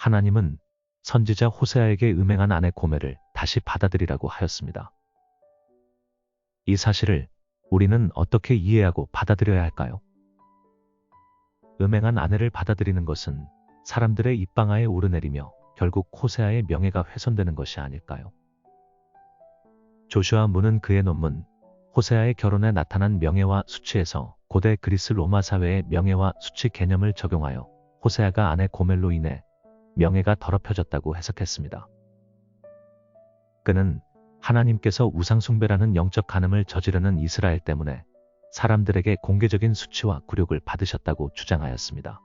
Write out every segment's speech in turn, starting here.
하나님은 선지자 호세아에게 음행한 아내 고멜을 다시 받아들이라고 하였습니다. 이 사실을 우리는 어떻게 이해하고 받아들여야 할까요? 음행한 아내를 받아들이는 것은 사람들의 입방아에 오르내리며 결국 호세아의 명예가 훼손되는 것이 아닐까요? 조슈아 문은 그의 논문 호세아의 결혼에 나타난 명예와 수치에서 고대 그리스 로마 사회의 명예와 수치 개념을 적용하여 호세아가 아내 고멜로 인해 명예가 더럽혀졌다고 해석했습니다. 그는 하나님께서 우상숭배라는 영적 간음을 저지르는 이스라엘 때문에 사람들에게 공개적인 수치와 굴욕을 받으셨다고 주장하였습니다.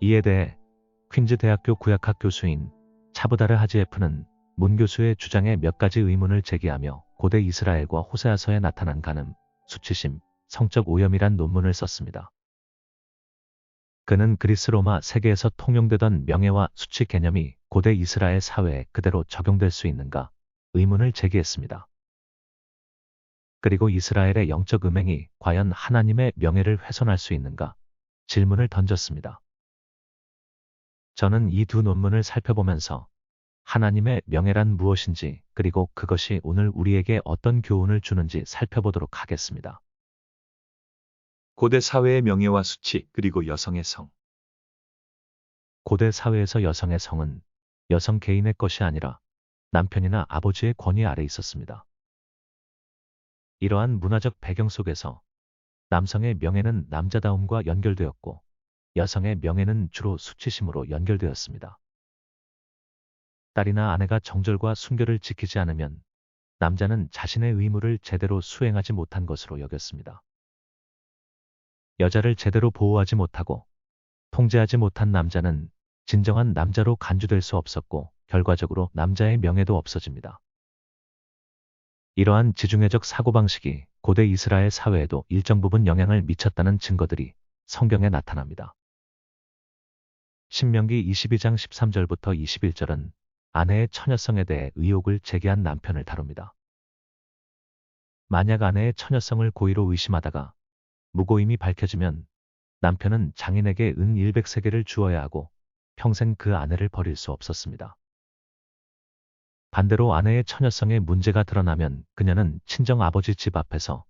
이에 대해 퀸즈 대학교 구약학 교수인 차브다르 하지에프는 문 교수의 주장에 몇 가지 의문을 제기하며 고대 이스라엘과 호세아서에 나타난 간음, 수치심, 성적 오염이란 논문을 썼습니다. 그는 그리스 로마 세계에서 통용되던 명예와 수치 개념이 고대 이스라엘 사회에 그대로 적용될 수 있는가 의문을 제기했습니다. 그리고 이스라엘의 영적 음행이 과연 하나님의 명예를 훼손할 수 있는가 질문을 던졌습니다. 저는 이 두 논문을 살펴보면서 하나님의 명예란 무엇인지 그리고 그것이 오늘 우리에게 어떤 교훈을 주는지 살펴보도록 하겠습니다. 고대 사회의 명예와 수치, 그리고 여성의 성. 고대 사회에서 여성의 성은 여성 개인의 것이 아니라 남편이나 아버지의 권위 아래 있었습니다. 이러한 문화적 배경 속에서 남성의 명예는 남자다움과 연결되었고 여성의 명예는 주로 수치심으로 연결되었습니다. 딸이나 아내가 정절과 순결을 지키지 않으면 남자는 자신의 의무를 제대로 수행하지 못한 것으로 여겼습니다. 여자를 제대로 보호하지 못하고 통제하지 못한 남자는 진정한 남자로 간주될 수 없었고 결과적으로 남자의 명예도 없어집니다. 이러한 지중해적 사고방식이 고대 이스라엘 사회에도 일정 부분 영향을 미쳤다는 증거들이 성경에 나타납니다. 신명기 22장 13절부터 21절은 아내의 처녀성에 대해 의혹을 제기한 남편을 다룹니다. 만약 아내의 처녀성을 고의로 의심하다가 무고임이 밝혀지면 남편은 장인에게 은 100세겔을 주어야 하고 평생 그 아내를 버릴 수 없었습니다. 반대로 아내의 처녀성에 문제가 드러나면 그녀는 친정 아버지 집 앞에서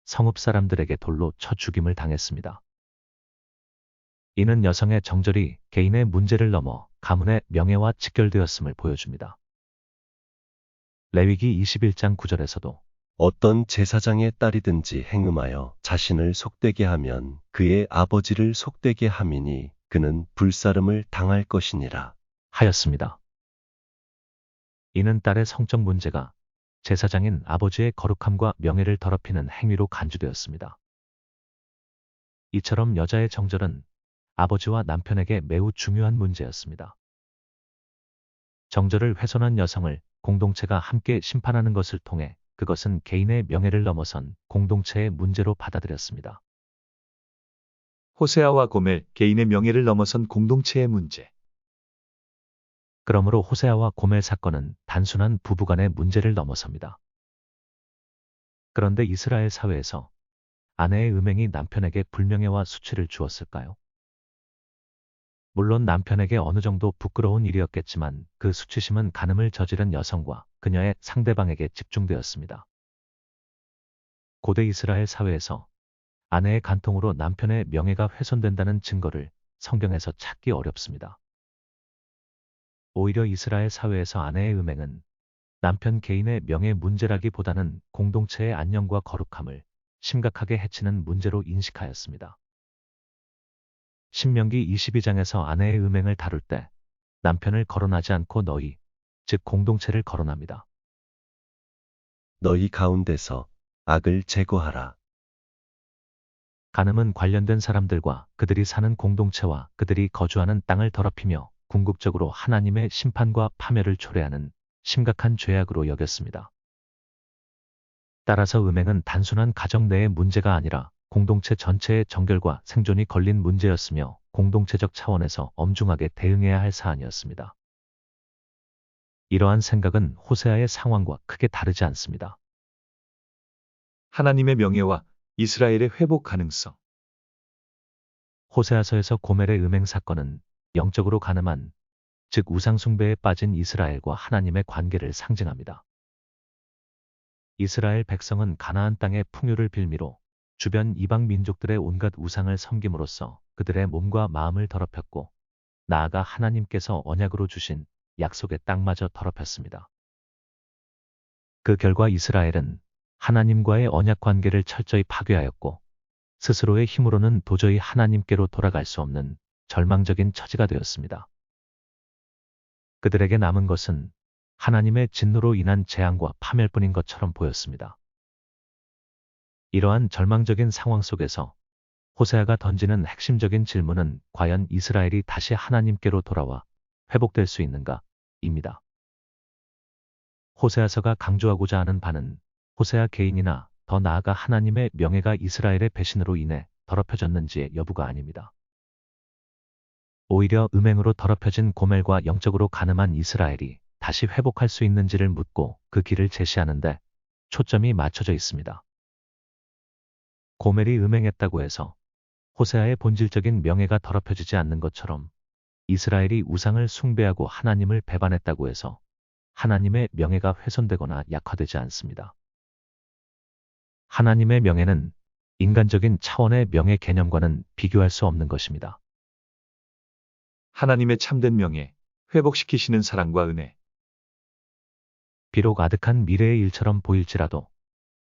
성읍 사람들에게 돌로 쳐 죽임을 당했습니다. 이는 여성의 정절이 개인의 문제를 넘어 가문의 명예와 직결되었음을 보여줍니다. 레위기 21장 9절에서도 어떤 제사장의 딸이든지 행음하여 자신을 속되게 하면 그의 아버지를 속되게 함이니 그는 불사름을 당할 것이니라 하였습니다. 이는 딸의 성적 문제가 제사장인 아버지의 거룩함과 명예를 더럽히는 행위로 간주되었습니다. 이처럼 여자의 정절은 아버지와 남편에게 매우 중요한 문제였습니다. 정절을 훼손한 여성을 공동체가 함께 심판하는 것을 통해 그것은 개인의 명예를 넘어선 공동체의 문제로 받아들였습니다. 호세아와 고멜, 개인의 명예를 넘어선 공동체의 문제. 그러므로 호세아와 고멜 사건은 단순한 부부간의 문제를 넘어섭니다. 그런데 이스라엘 사회에서 아내의 음행이 남편에게 불명예와 수치를 주었을까요? 물론 남편에게 어느 정도 부끄러운 일이었겠지만 그 수치심은 간음을 저지른 여성과 그녀의 상대방에게 집중되었습니다. 고대 이스라엘 사회에서 아내의 간통으로 남편의 명예가 훼손된다는 증거를 성경에서 찾기 어렵습니다. 오히려 이스라엘 사회에서 아내의 음행은 남편 개인의 명예 문제라기보다는 공동체의 안녕과 거룩함을 심각하게 해치는 문제로 인식하였습니다. 신명기 22장에서 아내의 음행을 다룰 때 남편을 거론하지 않고 너희, 즉 공동체를 거론합니다. 너희 가운데서 악을 제거하라. 간음은 관련된 사람들과 그들이 사는 공동체와 그들이 거주하는 땅을 더럽히며 궁극적으로 하나님의 심판과 파멸을 초래하는 심각한 죄악으로 여겼습니다. 따라서 음행은 단순한 가정 내의 문제가 아니라 공동체 전체의 정결과 생존이 걸린 문제였으며 공동체적 차원에서 엄중하게 대응해야 할 사안이었습니다. 이러한 생각은 호세아의 상황과 크게 다르지 않습니다. 하나님의 명예와 이스라엘의 회복 가능성. 호세아서에서 고멜의 음행 사건은 영적으로 가늠한, 즉 우상숭배에 빠진 이스라엘과 하나님의 관계를 상징합니다. 이스라엘 백성은 가나안 땅의 풍요를 빌미로 주변 이방 민족들의 온갖 우상을 섬김으로써 그들의 몸과 마음을 더럽혔고, 나아가 하나님께서 언약으로 주신 약속의 땅마저 더럽혔습니다. 그 결과 이스라엘은 하나님과의 언약 관계를 철저히 파괴하였고, 스스로의 힘으로는 도저히 하나님께로 돌아갈 수 없는 절망적인 처지가 되었습니다. 그들에게 남은 것은 하나님의 진노로 인한 재앙과 파멸뿐인 것처럼 보였습니다. 이러한 절망적인 상황 속에서 호세아가 던지는 핵심적인 질문은 과연 이스라엘이 다시 하나님께로 돌아와 회복될 수 있는가? 입니다. 호세아서가 강조하고자 하는 바는 호세아 개인이나 더 나아가 하나님의 명예가 이스라엘의 배신으로 인해 더럽혀졌는지의 여부가 아닙니다. 오히려 음행으로 더럽혀진 고멜과 영적으로 가늠한 이스라엘이 다시 회복할 수 있는지를 묻고 그 길을 제시하는데 초점이 맞춰져 있습니다. 고멜이 음행했다고 해서 호세아의 본질적인 명예가 더럽혀지지 않는 것처럼, 이스라엘이 우상을 숭배하고 하나님을 배반했다고 해서 하나님의 명예가 훼손되거나 약화되지 않습니다. 하나님의 명예는 인간적인 차원의 명예 개념과는 비교할 수 없는 것입니다. 하나님의 참된 명예, 회복시키시는 사랑과 은혜. 비록 아득한 미래의 일처럼 보일지라도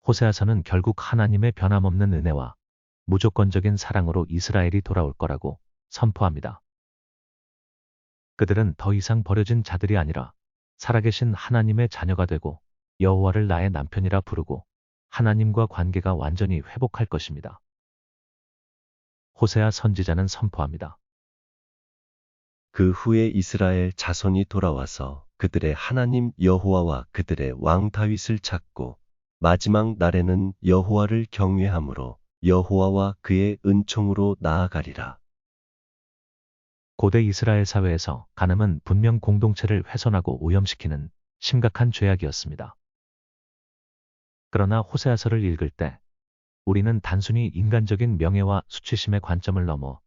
호세아서는 결국 하나님의 변함없는 은혜와 무조건적인 사랑으로 이스라엘이 돌아올 거라고 선포합니다. 그들은 더 이상 버려진 자들이 아니라 살아계신 하나님의 자녀가 되고 여호와를 나의 남편이라 부르고 하나님과 관계가 완전히 회복할 것입니다. 호세아 선지자는 선포합니다. 그 후에 이스라엘 자손이 돌아와서 그들의 하나님 여호와와 그들의 왕 다윗을 찾고 마지막 날에는 여호와를 경외함으로 여호와와 그의 은총으로 나아가리라. 고대 이스라엘 사회에서 간음은 분명 공동체를 훼손하고 오염시키는 심각한 죄악이었습니다. 그러나 호세아서를 읽을 때 우리는 단순히 인간적인 명예와 수치심의 관점을 넘어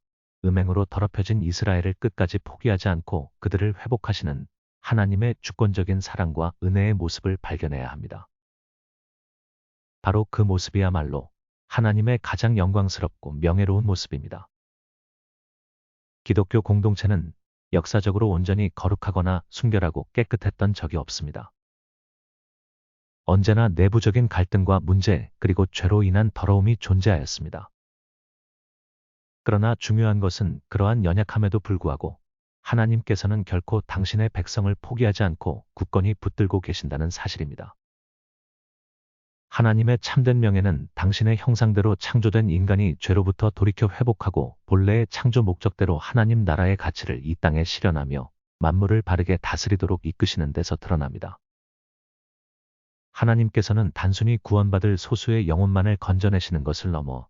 음행으로 더럽혀진 이스라엘을 끝까지 포기하지 않고 그들을 회복하시는 하나님의 주권적인 사랑과 은혜의 모습을 발견해야 합니다. 바로 그 모습이야말로 하나님의 가장 영광스럽고 명예로운 모습입니다. 기독교 공동체는 역사적으로 온전히 거룩하거나 순결하고 깨끗했던 적이 없습니다. 언제나 내부적인 갈등과 문제 그리고 죄로 인한 더러움이 존재하였습니다. 그러나 중요한 것은 그러한 연약함에도 불구하고 하나님께서는 결코 당신의 백성을 포기하지 않고 굳건히 붙들고 계신다는 사실입니다. 하나님의 참된 명예는 당신의 형상대로 창조된 인간이 죄로부터 돌이켜 회복하고 본래의 창조 목적대로 하나님 나라의 가치를 이 땅에 실현하며 만물을 바르게 다스리도록 이끄시는 데서 드러납니다. 하나님께서는 단순히 구원받을 소수의 영혼만을 건져내시는 것을 넘어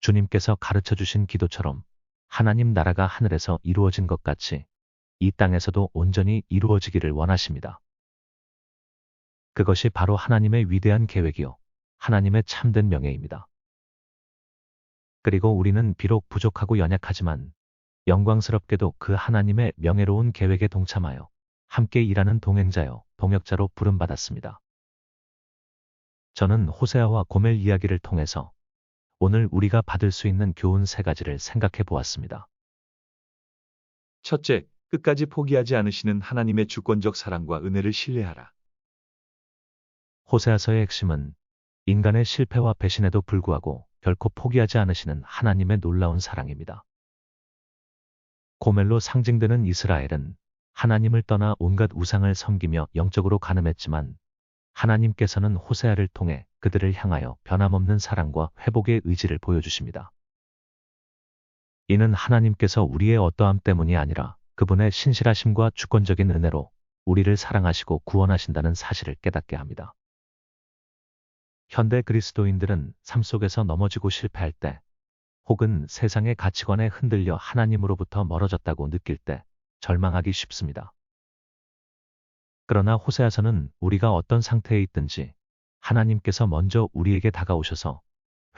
주님께서 가르쳐 주신 기도처럼 하나님 나라가 하늘에서 이루어진 것 같이 이 땅에서도 온전히 이루어지기를 원하십니다. 그것이 바로 하나님의 위대한 계획이요, 하나님의 참된 명예입니다. 그리고 우리는 비록 부족하고 연약하지만 영광스럽게도 그 하나님의 명예로운 계획에 동참하여 함께 일하는 동행자요, 동역자로 부름받았습니다. 저는 호세아와 고멜 이야기를 통해서 오늘 우리가 받을 수 있는 교훈 3가지를 생각해 보았습니다. 첫째, 끝까지 포기하지 않으시는 하나님의 주권적 사랑과 은혜를 신뢰하라. 호세아서의 핵심은 인간의 실패와 배신에도 불구하고 결코 포기하지 않으시는 하나님의 놀라운 사랑입니다. 고멜로 상징되는 이스라엘은 하나님을 떠나 온갖 우상을 섬기며 영적으로 가늠했지만 하나님께서는 호세아를 통해 그들을 향하여 변함없는 사랑과 회복의 의지를 보여주십니다. 이는 하나님께서 우리의 어떠함 때문이 아니라 그분의 신실하심과 주권적인 은혜로 우리를 사랑하시고 구원하신다는 사실을 깨닫게 합니다. 현대 그리스도인들은 삶 속에서 넘어지고 실패할 때, 혹은 세상의 가치관에 흔들려 하나님으로부터 멀어졌다고 느낄 때 절망하기 쉽습니다. 그러나 호세아서는 우리가 어떤 상태에 있든지 하나님께서 먼저 우리에게 다가오셔서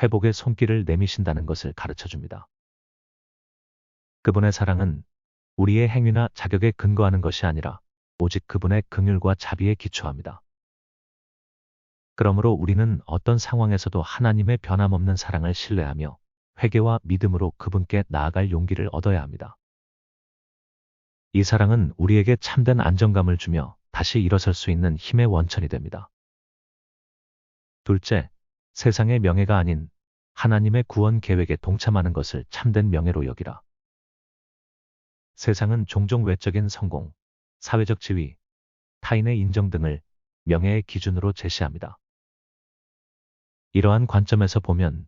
회복의 손길을 내미신다는 것을 가르쳐 줍니다. 그분의 사랑은 우리의 행위나 자격에 근거하는 것이 아니라 오직 그분의 긍휼과 자비에 기초합니다. 그러므로 우리는 어떤 상황에서도 하나님의 변함없는 사랑을 신뢰하며 회개와 믿음으로 그분께 나아갈 용기를 얻어야 합니다. 이 사랑은 우리에게 참된 안정감을 주며 다시 일어설 수 있는 힘의 원천이 됩니다. 둘째, 세상의 명예가 아닌 하나님의 구원 계획에 동참하는 것을 참된 명예로 여기라. 세상은 종종 외적인 성공, 사회적 지위, 타인의 인정 등을 명예의 기준으로 제시합니다. 이러한 관점에서 보면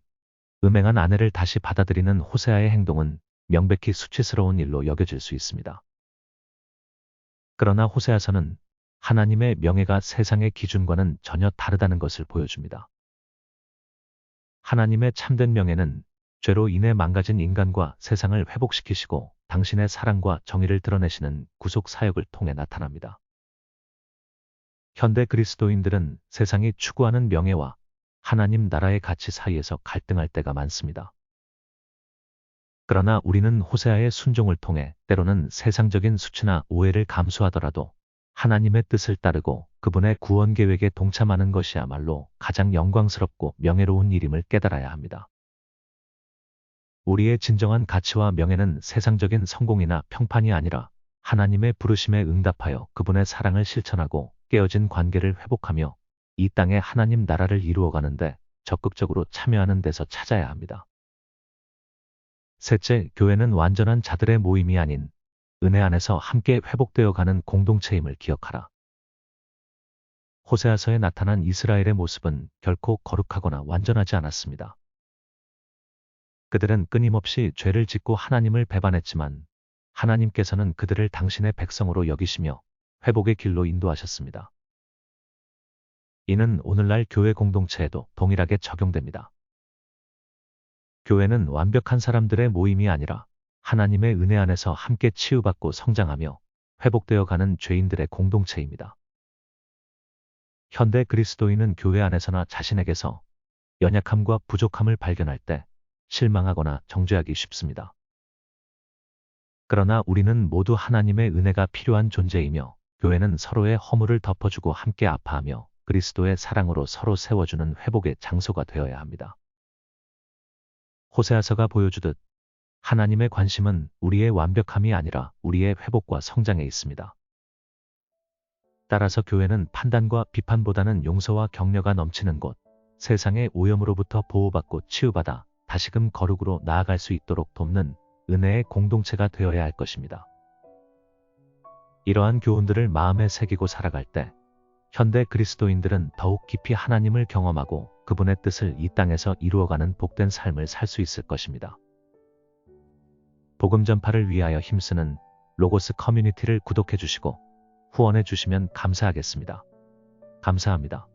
음행한 아내를 다시 받아들이는 호세아의 행동은 명백히 수치스러운 일로 여겨질 수 있습니다. 그러나 호세아서는 하나님의 명예가 세상의 기준과는 전혀 다르다는 것을 보여줍니다. 하나님의 참된 명예는 죄로 인해 망가진 인간과 세상을 회복시키시고 당신의 사랑과 정의를 드러내시는 구속 사역을 통해 나타납니다. 현대 그리스도인들은 세상이 추구하는 명예와 하나님 나라의 가치 사이에서 갈등할 때가 많습니다. 그러나 우리는 호세아의 순종을 통해 때로는 세상적인 수치나 오해를 감수하더라도 하나님의 뜻을 따르고 그분의 구원 계획에 동참하는 것이야말로 가장 영광스럽고 명예로운 일임을 깨달아야 합니다. 우리의 진정한 가치와 명예는 세상적인 성공이나 평판이 아니라 하나님의 부르심에 응답하여 그분의 사랑을 실천하고 깨어진 관계를 회복하며 이 땅에 하나님 나라를 이루어가는데 적극적으로 참여하는 데서 찾아야 합니다. 셋째, 교회는 완전한 자들의 모임이 아닌 은혜 안에서 함께 회복되어 가는 공동체임을 기억하라. 호세아서에 나타난 이스라엘의 모습은 결코 거룩하거나 완전하지 않았습니다. 그들은 끊임없이 죄를 짓고 하나님을 배반했지만 하나님께서는 그들을 당신의 백성으로 여기시며 회복의 길로 인도하셨습니다. 이는 오늘날 교회 공동체에도 동일하게 적용됩니다. 교회는 완벽한 사람들의 모임이 아니라 하나님의 은혜 안에서 함께 치유받고 성장하며 회복되어 가는 죄인들의 공동체입니다. 현대 그리스도인은 교회 안에서나 자신에게서 연약함과 부족함을 발견할 때 실망하거나 정죄하기 쉽습니다. 그러나 우리는 모두 하나님의 은혜가 필요한 존재이며 교회는 서로의 허물을 덮어주고 함께 아파하며 그리스도의 사랑으로 서로 세워주는 회복의 장소가 되어야 합니다. 호세아서가 보여주듯 하나님의 관심은 우리의 완벽함이 아니라 우리의 회복과 성장에 있습니다. 따라서 교회는 판단과 비판보다는 용서와 격려가 넘치는 곳, 세상의 오염으로부터 보호받고 치유받아 다시금 거룩으로 나아갈 수 있도록 돕는 은혜의 공동체가 되어야 할 것입니다. 이러한 교훈들을 마음에 새기고 살아갈 때 현대 그리스도인들은 더욱 깊이 하나님을 경험하고 그분의 뜻을 이 땅에서 이루어가는 복된 삶을 살 수 있을 것입니다. 복음 전파를 위하여 힘쓰는 로고스 커뮤니티를 구독해 주시고 후원해 주시면 감사하겠습니다. 감사합니다.